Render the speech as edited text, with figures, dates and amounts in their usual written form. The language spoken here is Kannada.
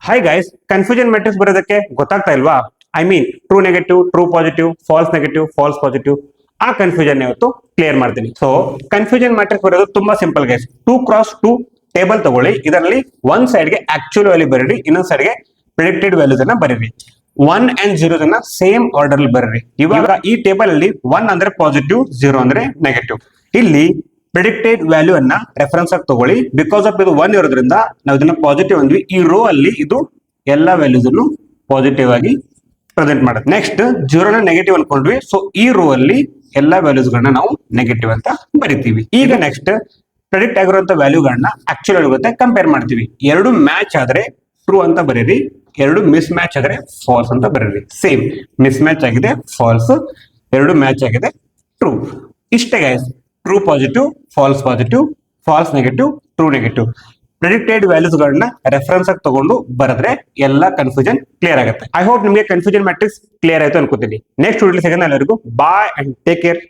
ಹಾಯ್ ಗೈಸ್, ಕನ್ಫ್ಯೂಷನ್ ಮ್ಯಾಟ್ರಿಕ್ಸ್ ಬರೋದಕ್ಕೆ ಗೊತ್ತಾಗ್ತಾ ಇಲ್ವಾ? I mean true negative, true positive, falls negative, falls positive. ಆ ಕನ್ಫ್ಯೂಷನ್ ಇವತ್ತು ಕ್ಲಿಯರ್ ಮಾಡ್ತೀನಿ. ಸೊ ಕನ್ಫ್ಯೂಷನ್ ಮ್ಯಾಟ್ರಿಕ್ಸ್ ಬರೋದು ತುಂಬಾ ಸಿಂಪಲ್ ಗೈಸ್. 2x2 ಟೇಬಲ್ ತಗೊಳ್ಳಿ. ಇದರಲ್ಲಿ ಒಂದ್ ಸೈಡ್ ಗೆ ಆಕ್ಚುಯಲ್ ವ್ಯಾಲ್ಯೂ ಬರೀರಿ, ಇನ್ನೊಂದ್ ಸೈಡ್ ಗೆ ಪ್ರಿಡಿಕ್ಟೆಡ್ ವ್ಯಾಲ್ಯೂಸ್ ಅನ್ನ ಬರೀರಿ. 1 and 0 ಅನ್ನ ಸೇಮ್ ಆರ್ಡರ್ ಅಲ್ಲಿ ಬರೀರಿ. ಇವಾಗ ಈ ಟೇಬಲ್ ಅಲ್ಲಿ 1 ಅಂದ್ರೆ ಪಾಸಿಟಿವ್, 0 ಅಂದ್ರೆ ನೆಗೆಟಿವ್. ಇಲ್ಲಿ ಪ್ರಿಡಿಕ್ಟೆಡ್ ವ್ಯಾಲ್ಯೂ ಅನ್ನ ರೆಫರೆನ್ಸ್ ಆಗಿ ತಗೊಳ್ಳಿ. ಬಿಕಾಸ್ ಆಫ್ ಇದು 1 ಇರೋದ್ರಿಂದ ನಾವು ಇದನ್ನ ಪಾಸಿಟಿವ್ ಅಂದ್ವಿ. ಈ ರೋ ಅಲ್ಲಿ ಇದು ಎಲ್ಲಾ ವ್ಯಾಲ್ಯೂಸ್ ಅನ್ನು ಪಾಸಿಟಿವ್ ಆಗಿ ಪ್ರೆಸೆಂಟ್ ಮಾಡುತ್ತೆ. ನೆಕ್ಸ್ಟ್ 0 ನ ನೆಗೆಟಿವ್ ಅನ್ಕೊಂಡ್ವಿ. ಸೊ ಈ ರೋ ಅಲ್ಲಿ ಎಲ್ಲಾ ವ್ಯಾಲ್ಯೂಸ್ ಗಳನ್ನ ನಾವು ನೆಗೆಟಿವ್ ಅಂತ ಬರಿತೀವಿ. ಈಗ ನೆಕ್ಸ್ಟ್ ಪ್ರೆಡಿಕ್ಟ್ ಆಗಿರುವಂತ ವ್ಯಾಲ್ಯೂಗಳನ್ನ ಆಕ್ಚುಯಲ್ ವ್ಯಾಲ್ಯೂ ಜೊತೆ ಕಂಪೇರ್ ಮಾಡ್ತೀವಿ. ಎರಡು ಮ್ಯಾಚ್ ಆದ್ರೆ ಟ್ರೂ ಅಂತ ಬರೀರಿ, ಎರಡು ಮಿಸ್ ಮ್ಯಾಚ್ ಆದ್ರೆ ಫಾಲ್ಸ್ ಅಂತ ಬರೀರಿ. ಸೇಮ್ ಮಿಸ್ ಮ್ಯಾಚ್ ಆಗಿದೆ ಫಾಲ್ಸ್, ಎರಡು ಮ್ಯಾಚ್ ಆಗಿದೆ ಟ್ರೂ. ಇಷ್ಟೇ guys, true positive, falls positive, falls negative, true negative. Predicted values ಗಳನ್ನ ರೆಫರೆನ್ಸ್ ಆಗಿ ತಗೊಂಡು ಬರೆದ್ರೆ ಎಲ್ಲ ಕನ್ಫ್ಯೂಷನ್ ಕ್ಲಿಯರ್ ಆಗುತ್ತೆ. ಐ ಹೋಪ್ ನಿಮಗೆ ಕನ್ಫ್ಯೂಷನ್ ಮ್ಯಾಟ್ರಿಕ್ಸ್ ಕ್ಲಿಯರ್ ಆಯ್ತು ಅನ್ಕೋತೀನಿ. ನೆಕ್ಸ್ಟ್ ವಿಡಿಯೋ ಸಿಗೋಣ. ಎಲ್ಲರಿಗೂ ಬಾಯ್ ಅಂಡ್ ಟೇಕ್ ಕೇರ್.